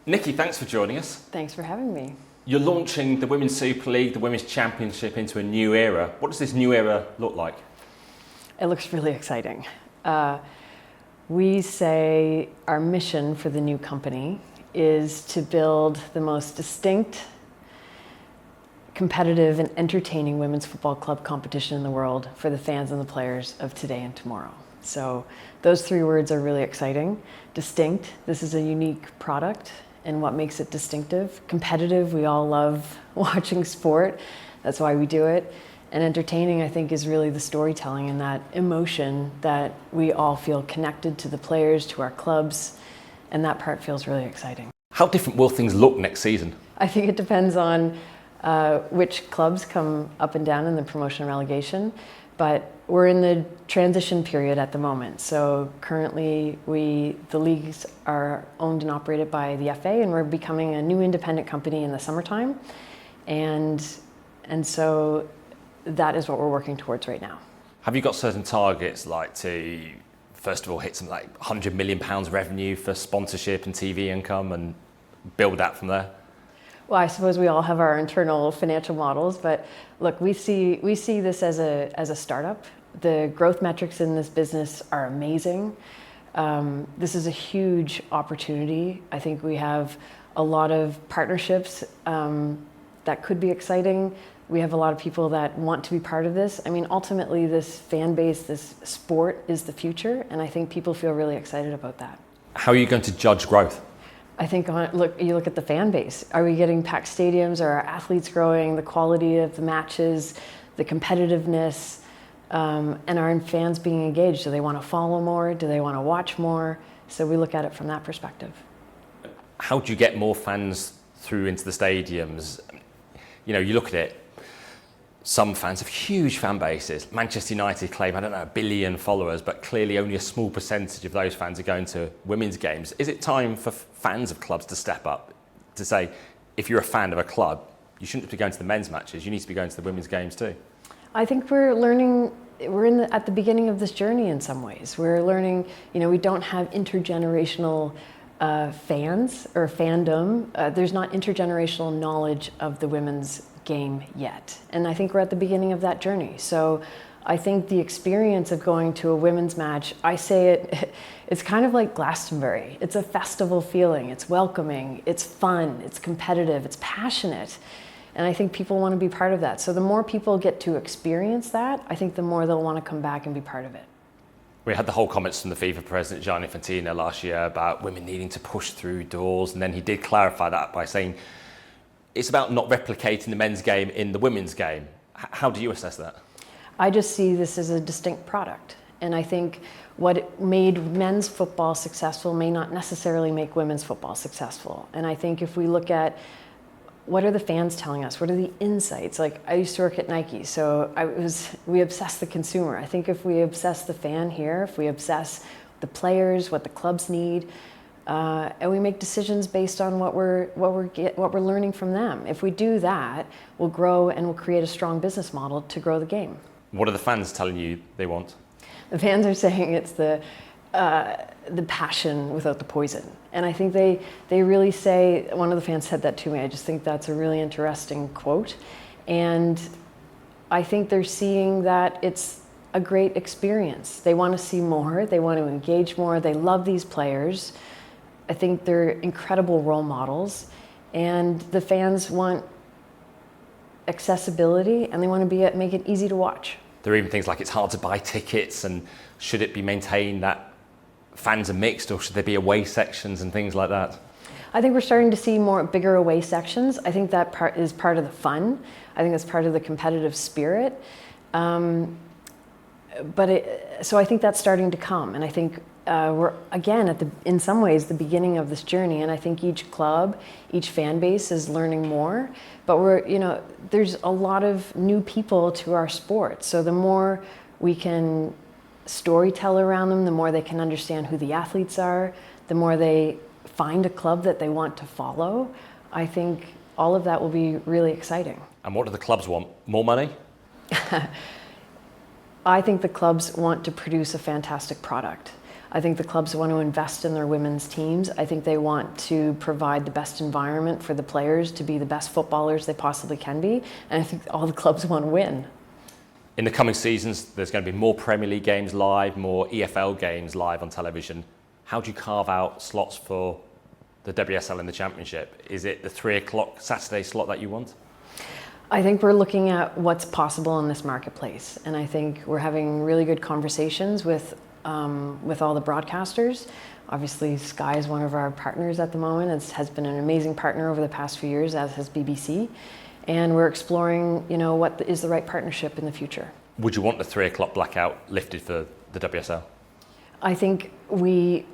Nikki, thanks for joining us. Thanks for having me. You're launching the Women's Super League, the Women's Championship into a new era. What does this new era look like? It looks really exciting. We say our mission for the new company is to build the most distinct, competitive, and entertaining women's football club competition in the world for the fans and the players of today and tomorrow. So those three words are really exciting. Distinct, this is a unique product, and what makes it distinctive. Competitive, we all love watching sport. That's why we do it. And entertaining, I think, is really the storytelling and that emotion that we all feel connected to the players, to our clubs, and that part feels really exciting. How different will things look next season? I think it depends on which clubs come up and down in the promotion and relegation, but we're in the transition period at the moment. So currently the leagues are owned and operated by the FA, and we're becoming a new independent company in the summertime. And so that is what we're working towards right now. Have you got certain targets, like to, first of all, hit something like £100 million revenue for sponsorship and TV income and build that from there? Well, I suppose we all have our internal financial models, but look, we see this as a startup. The growth metrics in this business are amazing. This is a huge opportunity. I think we have a lot of partnerships that could be exciting. We have a lot of people that want to be part of this. I mean, ultimately, this fan base, this sport is the future, and I think people feel really excited about that. How are you going to judge growth? I think you look at the fan base. Are we getting packed stadiums? Are our athletes growing? The quality of the matches, the competitiveness, and are fans being engaged? Do they want to follow more? Do they want to watch more? So we look at it from that perspective. How do you get more fans through into the stadiums? You know, you look at it, some fans have huge fan bases. Manchester United claim, 1 billion followers, but clearly only a small percentage of those fans are going to women's games. Is it time for fans of clubs to step up, to say, if you're a fan of a club, you shouldn't be going to the men's matches, you need to be going to the women's games too? I think we're learning, at the beginning of this journey in some ways. We're learning, we don't have intergenerational fans or fandom. There's not intergenerational knowledge of the women's game yet. And I think we're at the beginning of that journey. So I think the experience of going to a women's match, I say it's kind of like Glastonbury. It's a festival feeling. It's welcoming. It's fun. It's competitive. It's passionate. And I think people want to be part of that. So the more people get to experience that, I think the more they'll want to come back and be part of it. We had the whole comments from the FIFA president, Gianni Infantino, last year about women needing to push through doors. And then he did clarify that by saying it's about not replicating the men's game in the women's game. How do you assess that? I just see this as a distinct product. And I think what made men's football successful may not necessarily make women's football successful. And I think if we look at what are the fans telling us? What are the insights? Like, I used to work at Nike, so we obsess the consumer. I think if we obsess the fan here, if we obsess the players, what the clubs need, and we make decisions based on what we're learning from them. If we do that, we'll grow and we'll create a strong business model to grow the game. What are the fans telling you they want? The fans are saying it's the passion without the poison. And I think they really say, one of the fans said that to me, I just think that's a really interesting quote. And I think they're seeing that it's a great experience. They want to see more, they want to engage more, they love these players. I think they're incredible role models, and the fans want accessibility and they want to make it easy to watch. There are even things like it's hard to buy tickets, and should it be maintained that fans are mixed, or should there be away sections and things like that? I think we're starting to see bigger away sections. I think that is part of the fun. I think that's part of the competitive spirit. So I think that's starting to come, and I think we're again in some ways the beginning of this journey. And I think each club, each fan base is learning more. But there's a lot of new people to our sport. So the more we can storytell around them, the more they can understand who the athletes are, the more they find a club that they want to follow. I think all of that will be really exciting. And what do the clubs want? More money? I think the clubs want to produce a fantastic product. I think the clubs want to invest in their women's teams. I think they want to provide the best environment for the players to be the best footballers they possibly can be. And I think all the clubs want to win. In the coming seasons, there's going to be more Premier League games live, more EFL games live on television. How do you carve out slots for the WSL and the Championship? Is it the 3 o'clock Saturday slot that you want? I think we're looking at what's possible in this marketplace. And I think we're having really good conversations with all the broadcasters. Obviously, Sky is one of our partners at the moment. It has been an amazing partner over the past few years, as has BBC. And we're exploring, what is the right partnership in the future. Would you want the 3 o'clock blackout lifted for the WSL? I think we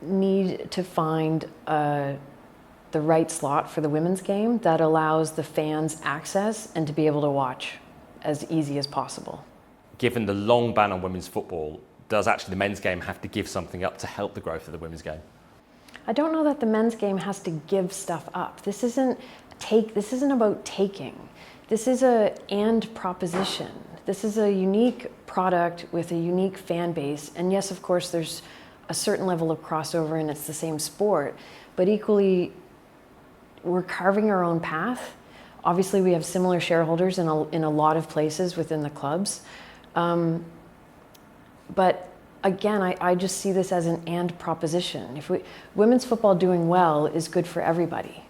need to find the right slot for the women's game that allows the fans access and to be able to watch as easy as possible. Given the long ban on women's football, does actually the men's game have to give something up to help the growth of the women's game? I don't know that the men's game has to give stuff up. This isn't about taking. This is a and proposition. This is a unique product with a unique fan base. And yes, of course, there's a certain level of crossover and it's the same sport, but equally, we're carving our own path. Obviously, we have similar shareholders in a lot of places within the clubs. But again, I just see this as an and proposition. Women's football doing well is good for everybody.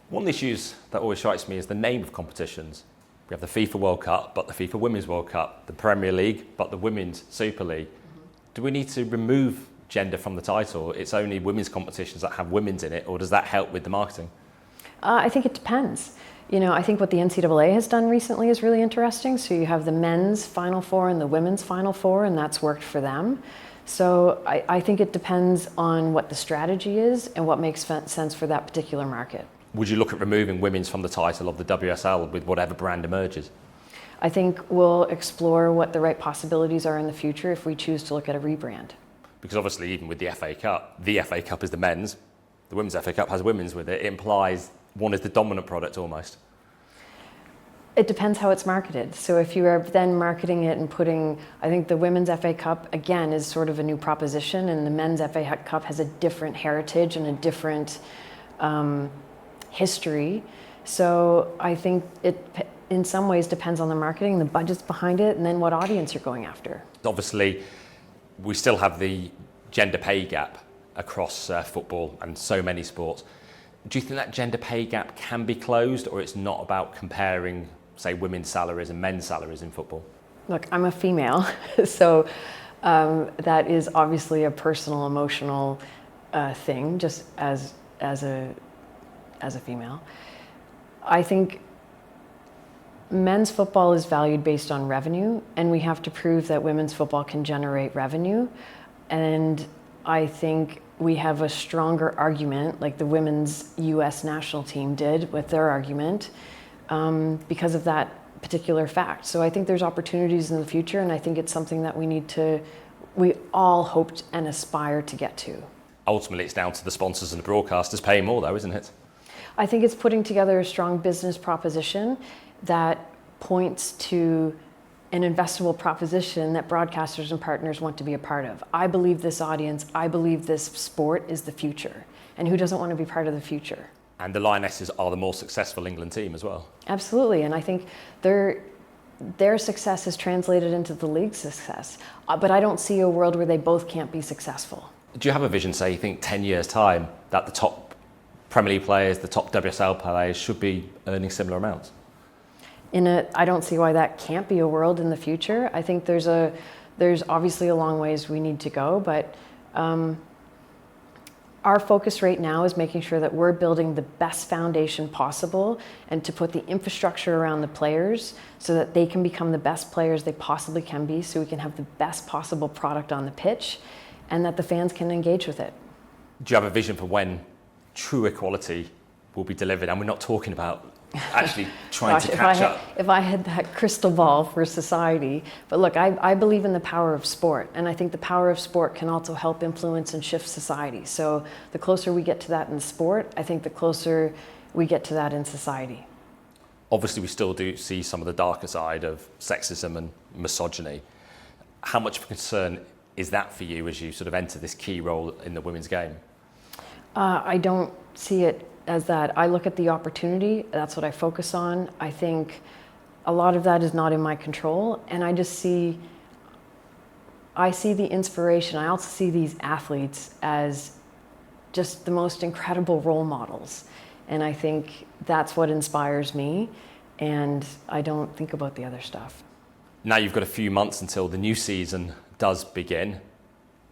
One of the issues that always strikes me is the name of competitions. We have the FIFA World Cup, but the FIFA Women's World Cup, the Premier League, but the Women's Super League. Do we need to remove gender from the title? It's only women's competitions that have women's in it, or does that help with the marketing? I think it depends. I think what the NCAA has done recently is really interesting. So you have the men's Final Four and the women's Final Four, and that's worked for them. So I think it depends on what the strategy is and what makes sense for that particular market. Would you look at removing women's from the title of the WSL with whatever brand emerges? I think we'll explore what the right possibilities are in the future if we choose to look at a rebrand. Because obviously, even with the FA Cup is the men's, the Women's FA Cup has women's with it. It implies one is the dominant product almost. It depends how it's marketed. So if you are then marketing it and I think the Women's FA Cup, again, is sort of a new proposition, and the Men's FA Cup has a different heritage and a different history. So I think it, in some ways, depends on the marketing, the budgets behind it, and then what audience you're going after. Obviously, we still have the gender pay gap across football and so many sports. Do you think that gender pay gap can be closed, or it's not about comparing, say, women's salaries and men's salaries in football? Look, I'm a female, so that is obviously a personal, emotional thing, just as a female. I think men's football is valued based on revenue, and we have to prove that women's football can generate revenue. And I think we have a stronger argument, like the women's US national team did with their argument, because of that particular fact. So I think there's opportunities in the future, and I think it's something that we all hoped and aspire to get to. Ultimately, it's down to the sponsors and the broadcasters paying more, though, isn't it? I think it's putting together a strong business proposition that points to an investable proposition that broadcasters and partners want to be a part of. I believe this audience, I believe this sport is the future. And who doesn't want to be part of the future? And the Lionesses are the more successful England team as well. Absolutely, and I think their success is translated into the league's success. But I don't see a world where they both can't be successful. Do you have a vision, say, you think 10 years' time, that the top Premier League players, the top WSL players should be earning similar amounts? I don't see why that can't be a world in the future. I think there's obviously a long ways we need to go, but our focus right now is making sure that we're building the best foundation possible and to put the infrastructure around the players so that they can become the best players they possibly can be, so we can have the best possible product on the pitch and that the fans can engage with it. Do you have a vision for when true equality will be delivered? And we're not talking about actually trying to catch up. If I had that crystal ball for society, but look, I believe in the power of sport, and I think the power of sport can also help influence and shift society. So the closer we get to that in sport, I think the closer we get to that in society. Obviously, we still do see some of the darker side of sexism and misogyny. How much of a concern is that for you as you sort of enter this key role in the women's game? I don't see it as that. I look at the opportunity, that's what I focus on. I think a lot of that is not in my control, and I see the inspiration. I also see these athletes as just the most incredible role models. And I think that's what inspires me, and I don't think about the other stuff. Now you've got a few months until the new season does begin.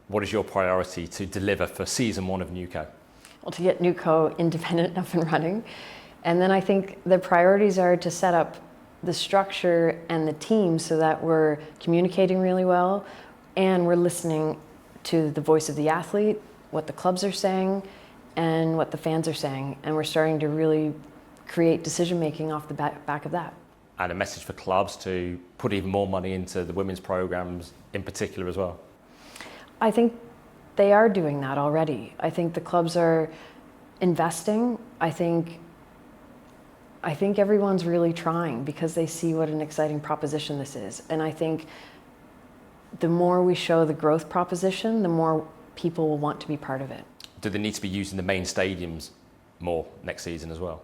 What is your priority to deliver for season 1 of NewCo? Well, to get NewCo independent up and running. And then I think the priorities are to set up the structure and the team so that we're communicating really well and we're listening to the voice of the athlete, what the clubs are saying, and what the fans are saying. And we're starting to really create decision making off the back of that. And a message for clubs to put even more money into the women's programs in particular as well? I think they are doing that already. I think the clubs are investing. I think everyone's really trying because they see what an exciting proposition this is. And I think the more we show the growth proposition, the more people will want to be part of it. Do they need to be using the main stadiums more next season as well?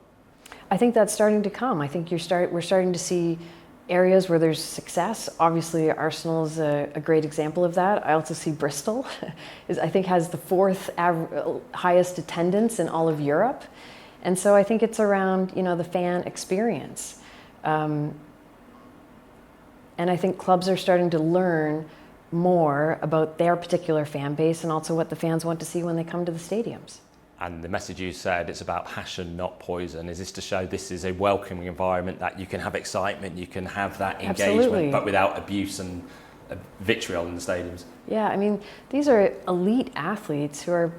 I think that's starting to come. I think we're starting to see areas where there's success. Obviously, Arsenal is a great example of that. I also see Bristol, I think has the 4th highest attendance in all of Europe. And so I think it's around, the fan experience. And I think clubs are starting to learn more about their particular fan base and also what the fans want to see when they come to the stadiums. And the message you said, it's about passion, not poison. Is this to show this is a welcoming environment, that you can have excitement, you can have that engagement, Absolutely. But without abuse and vitriol in the stadiums? Yeah, I mean, these are elite athletes who are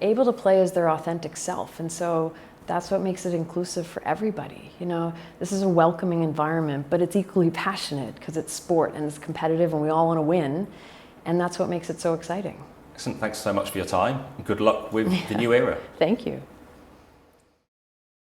able to play as their authentic self. And so that's what makes it inclusive for everybody. This is a welcoming environment, but it's equally passionate because it's sport and it's competitive and we all want to win. And that's what makes it so exciting. Excellent. Thanks so much for your time. Good luck with the new era. Thank you.